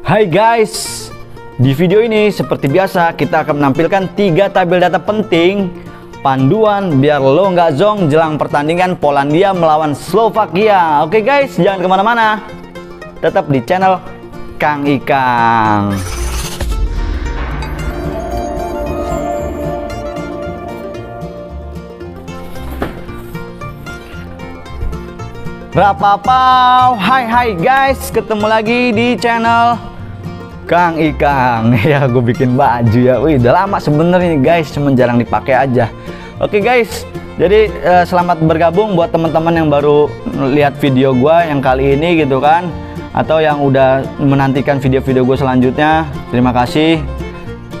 Hai guys, di video ini seperti biasa kita akan menampilkan 3 tabel data penting panduan biar lo nggak zong jelang pertandingan Polandia melawan Slovakia. Oke guys, jangan kemana-mana, tetap di channel Kang Ikang. Rapapau, hai guys, ketemu lagi di channel Kang Ikang. Ya, gue bikin baju ya. Wih, udah lama sebenarnya guys, cuman jarang dipakai aja. Oke guys, jadi selamat bergabung buat teman-teman yang baru lihat video gue yang kali ini gitu kan, atau yang udah menantikan video-video gue selanjutnya. Terima kasih.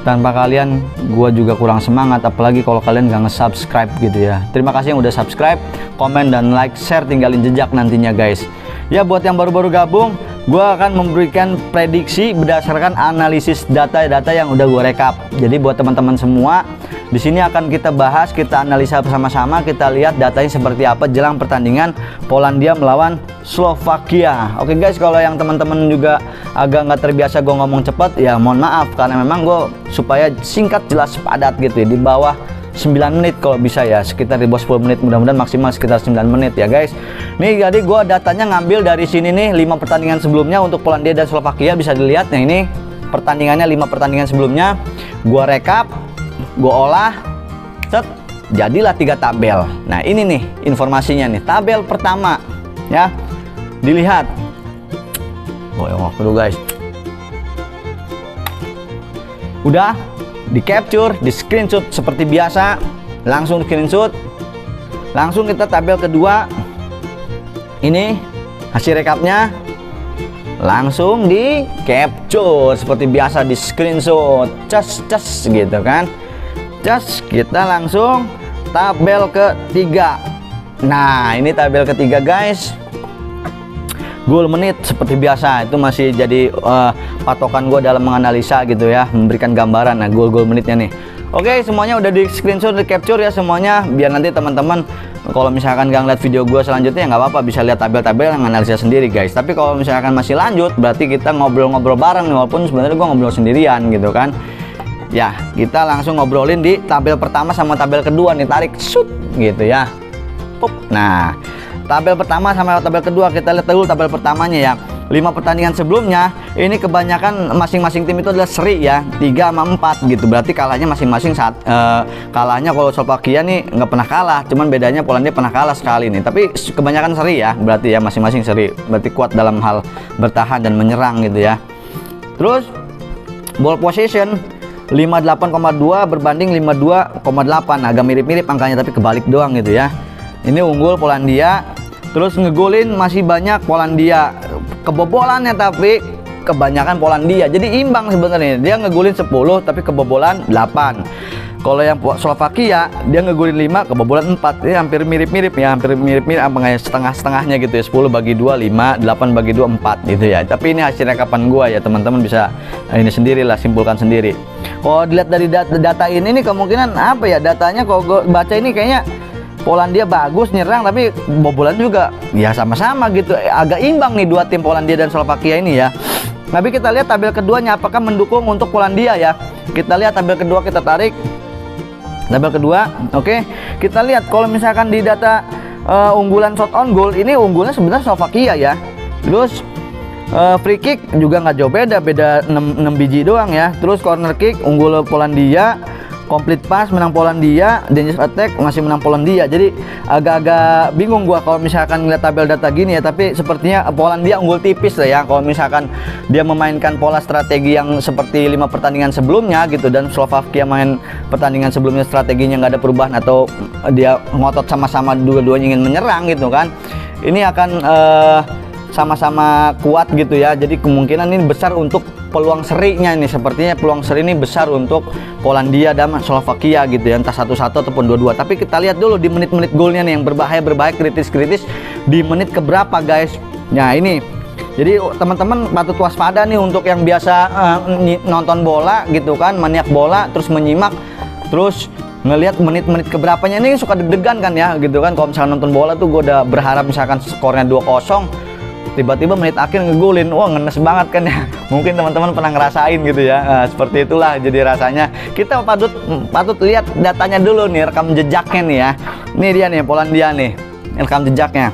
Tanpa kalian gue juga kurang semangat, apalagi kalau kalian gak nge-subscribe gitu ya. Terima kasih yang udah subscribe, komen dan like, share, tinggalin jejak nantinya guys. Ya, buat yang baru-baru gabung, gue akan memberikan prediksi berdasarkan analisis data-data yang udah gue rekap. Jadi buat teman-teman semua, di sini akan kita bahas, kita analisa bersama-sama, kita lihat datanya seperti apa jelang pertandingan Polandia melawan Slovakia. Oke guys, kalau yang teman-teman juga agak nggak terbiasa gue ngomong cepat, ya mohon maaf, karena memang gue supaya singkat, jelas, padat gitu ya, di bawah 9 menit kalau bisa ya, sekitar di bawah 10 menit, mudah-mudahan maksimal sekitar 9 menit ya guys. Nih, jadi gue datanya ngambil dari sini nih, 5 pertandingan sebelumnya untuk Polandia dan Slovakia, bisa dilihat. Nah, ini pertandingannya, 5 pertandingan sebelumnya gue rekap, gue olah, set, jadilah 3 tabel. Nah, ini nih informasinya nih, tabel pertama ya, dilihat. Waktu dulu guys, udah di capture, di screenshot seperti biasa, langsung screenshot, langsung kita tabel kedua. Ini hasil rekapnya, langsung di capture seperti biasa, di screenshot, cas gitu kan, cas. Kita langsung tabel ketiga. Nah, ini tabel ketiga guys, gol menit seperti biasa, itu masih jadi patokan gue dalam menganalisa gitu ya, memberikan gambaran. Nah, gol menitnya nih. Oke, semuanya udah di screenshot, di capture ya semuanya, biar nanti teman-teman kalau misalkan gak ngeliat video gue selanjutnya ya nggak apa-apa, bisa lihat tabel-tabel yang analisa sendiri guys. Tapi kalau misalkan masih lanjut, berarti kita ngobrol-ngobrol bareng, walaupun sebenarnya gue ngobrol sendirian gitu kan. Ya, kita langsung ngobrolin di tabel pertama sama tabel kedua nih, tarik shoot gitu ya. Pup. Nah, tabel pertama sama tabel kedua, kita lihat dulu tabel pertamanya ya. 5 pertandingan sebelumnya ini kebanyakan masing-masing tim itu adalah seri ya, 3 sama 4 gitu. Berarti kalahnya masing-masing saat kalahnya, kalau Slovakia nih nggak pernah kalah, cuman bedanya Polandia pernah kalah sekali nih. Tapi kebanyakan seri ya, berarti ya masing-masing seri, berarti kuat dalam hal bertahan dan menyerang gitu ya. Terus ball possession 58,2 berbanding 52,8, agak mirip-mirip angkanya tapi kebalik doang gitu ya. Ini unggul Polandia. Terus ngegolin masih banyak Polandia, kebobolannya tapi kebanyakan Polandia, jadi imbang sebenarnya. Dia ngegolin 10 tapi kebobolan 8. Kalau yang Slovakia dia ngegolin 5, kebobolan 4. Ini hampir mirip-mirip ya, hampir mirip-mirip, apa setengah-setengahnya gitu ya, 10 bagi 2 5, 8 bagi 2 4 gitu ya. Tapi ini hasil rekapan gua ya, teman-teman bisa ini sendirilah, simpulkan sendiri. Kalau dilihat dari data ini nih, kemungkinan apa ya, datanya kalau gua baca ini kayaknya Polandia bagus nyerang, tapi bobolan juga ya sama-sama gitu, agak imbang nih dua tim Polandia dan Slovakia ini ya. Tapi kita lihat tabel keduanya apakah mendukung untuk Polandia ya. Kita lihat tabel kedua, kita tarik tabel kedua. Oke, kita lihat kalau misalkan di data unggulan shot on goal, ini unggulnya sebenarnya Slovakia ya. Terus free kick juga nggak jauh beda 6 biji doang ya. Terus corner kick unggul Polandia, complete pass menang Polandia, dangerous attack masih menang Polandia. Jadi agak-agak bingung gua kalau misalkan ngeliat tabel data gini ya, tapi sepertinya Polandia unggul tipis lah ya kalau misalkan dia memainkan pola strategi yang seperti 5 pertandingan sebelumnya gitu, dan Slovakia main pertandingan sebelumnya strateginya nggak ada perubahan, atau dia ngotot sama-sama dua-duanya ingin menyerang gitu kan. Ini akan sama-sama kuat gitu ya. Jadi kemungkinan ini besar untuk peluang serinya ini, sepertinya peluang seri ini besar untuk Polandia dan Slovakia gitu ya, entah 1-1 ataupun 2-2. Tapi kita lihat dulu di menit-menit golnya nih yang berbahaya, kritis di menit keberapa guys. Nah, ini jadi teman-teman patut waspada nih untuk yang biasa nonton bola gitu kan, maniak bola, terus menyimak, terus ngelihat menit-menit keberapanya ini suka deg-degan kan ya gitu kan. Kalau misalkan nonton bola tuh gue udah berharap misalkan skornya 2-0, tiba-tiba menit akhir ngegolin. Wah, ngenes banget kan ya. Mungkin teman-teman pernah ngerasain gitu ya. Nah, seperti itulah jadi rasanya. Kita patut lihat datanya dulu nih, rekam jejaknya nih ya. Ini dia nih Polandia nih, rekam jejaknya.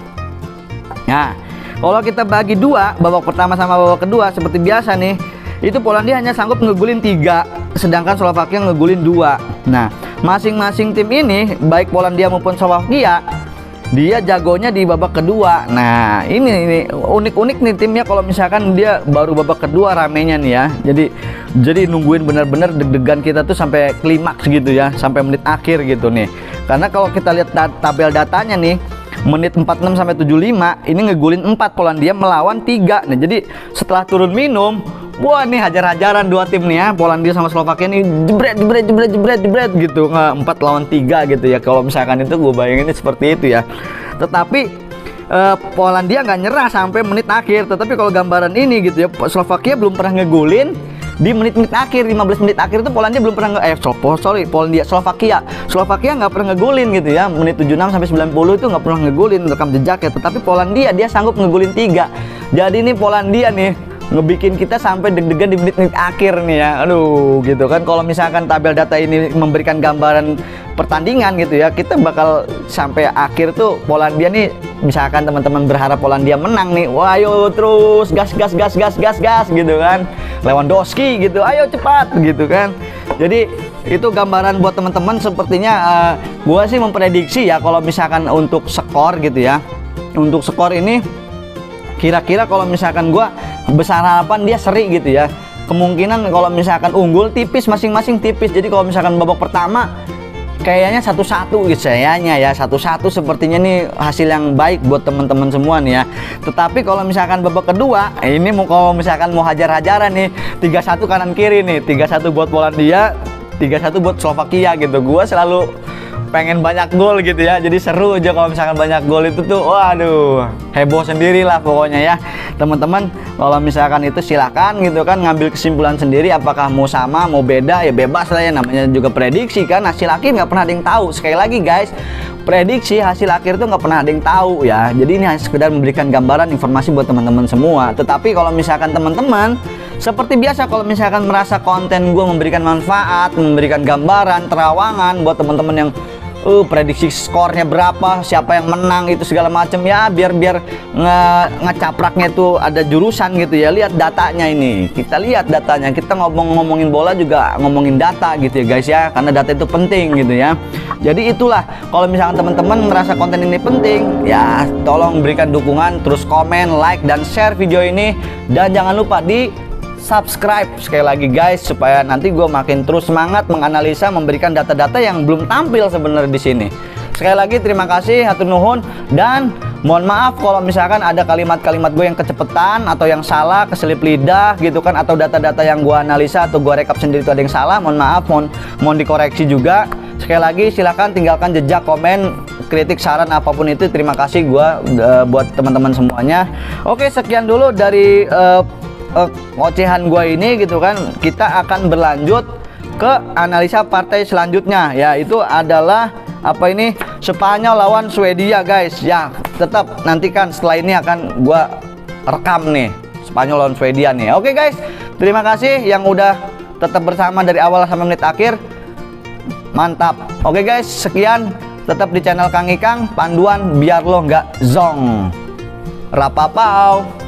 Nah, kalau kita bagi dua, babak pertama sama babak kedua seperti biasa nih, itu Polandia hanya sanggup ngegulin 3, sedangkan Slovakia ngegulin 2. Nah, masing-masing tim ini, baik Polandia maupun Slovakia, dia jagonya di babak kedua. Nah, ini unik-unik nih timnya kalau misalkan dia baru babak kedua ramenya nih ya. Jadi nungguin bener-bener deg-degan kita tuh sampai klimaks gitu ya, sampai menit akhir gitu nih. Karena kalau kita lihat tabel datanya nih, menit 46 sampai 75 ini ngegulin 4 Polandia melawan 3. Nah, jadi setelah turun minum, wah nih hajar-hajaran dua tim nih ya, Polandia sama Slovakia nih jebret gitu, 4 lawan 3 gitu ya. Kalau misalkan itu gue bayangin seperti itu ya. Tetapi Polandia nggak nyerah sampai menit akhir. Tetapi kalau gambaran ini gitu ya, Slovakia belum pernah ngegolin di menit-menit akhir, 15 menit akhir itu Polandia belum pernah Slovakia nggak pernah ngegolin gitu ya. Menit 76 sampai 90 itu nggak pernah ngegolin rekam jejaknya. Tetapi Polandia dia sanggup ngegolin 3. Jadi ini Polandia nih ngebikin kita sampai deg-degan di menit-menit akhir nih ya. Aduh gitu kan. Kalau misalkan tabel data ini memberikan gambaran pertandingan gitu ya, kita bakal sampai akhir tuh Polandia nih, misalkan teman-teman berharap Polandia menang nih, wah ayo terus gas gitu kan, Lewandowski gitu, ayo cepat gitu kan. Jadi itu gambaran buat teman-teman. Sepertinya gua sih memprediksi ya, kalau misalkan untuk skor gitu ya, untuk skor ini kira-kira kalau misalkan gua besar harapan dia seri gitu ya. Kemungkinan kalau misalkan unggul tipis, masing-masing tipis. Jadi kalau misalkan babak pertama kayaknya 1-1 gitu, sayanya ya 1-1 sepertinya nih hasil yang baik buat teman-teman semua nih ya. Tetapi kalau misalkan babak kedua ini kalau misalkan mau hajar-hajaran nih, 3-1 kanan kiri nih, 3-1 buat Polandia, 3-1 buat Slovakia gitu. Gua selalu pengen banyak gol gitu ya, jadi seru aja kalau misalkan banyak gol itu tuh, waduh heboh sendirilah pokoknya ya teman-teman. Kalau misalkan itu silakan gitu kan ngambil kesimpulan sendiri, apakah mau sama mau beda ya bebas lah ya, namanya juga prediksi kan, hasil akhir nggak pernah ada yang tahu. Sekali lagi guys, prediksi hasil akhir tuh nggak pernah ada yang tahu ya. Jadi ini hanya sekedar memberikan gambaran informasi buat teman-teman semua. Tetapi kalau misalkan teman-teman seperti biasa, kalau misalkan merasa konten gue memberikan manfaat, memberikan gambaran, terawangan buat teman-teman yang prediksi skornya berapa, siapa yang menang itu segala macam ya, biar ngecapraknya itu ada jurusan gitu ya. Lihat datanya ini, kita lihat datanya, kita ngomongin bola juga ngomongin data gitu ya guys ya, karena data itu penting gitu ya. Jadi itulah, kalau misalkan teman-teman merasa konten ini penting ya, tolong berikan dukungan, terus komen, like dan share video ini, dan jangan lupa di subscribe sekali lagi guys, supaya nanti gue makin terus semangat menganalisa, memberikan data-data yang belum tampil sebenarnya di sini. Sekali lagi terima kasih, hatur nuhun, dan mohon maaf kalau misalkan ada kalimat-kalimat gue yang kecepatan atau yang salah, keselip lidah gitu kan, atau data-data yang gue analisa atau gue rekap sendiri itu ada yang salah, mohon maaf, mohon dikoreksi juga. Sekali lagi silahkan tinggalkan jejak, komen, kritik, saran apapun itu. Terima kasih buat teman-teman semuanya. Oke, sekian dulu dari ocehan gua ini gitu kan. Kita akan berlanjut ke analisa partai selanjutnya, yaitu adalah apa ini, Spanyol lawan Swedia guys ya. Tetap nantikan, setelah ini akan gua rekam nih Spanyol lawan Swedia nih. Oke guys, terima kasih yang udah tetap bersama dari awal sampai menit akhir, mantap. Oke guys, sekian, tetap di channel Kang Ikang, panduan biar lo nggak zong. Rapapau.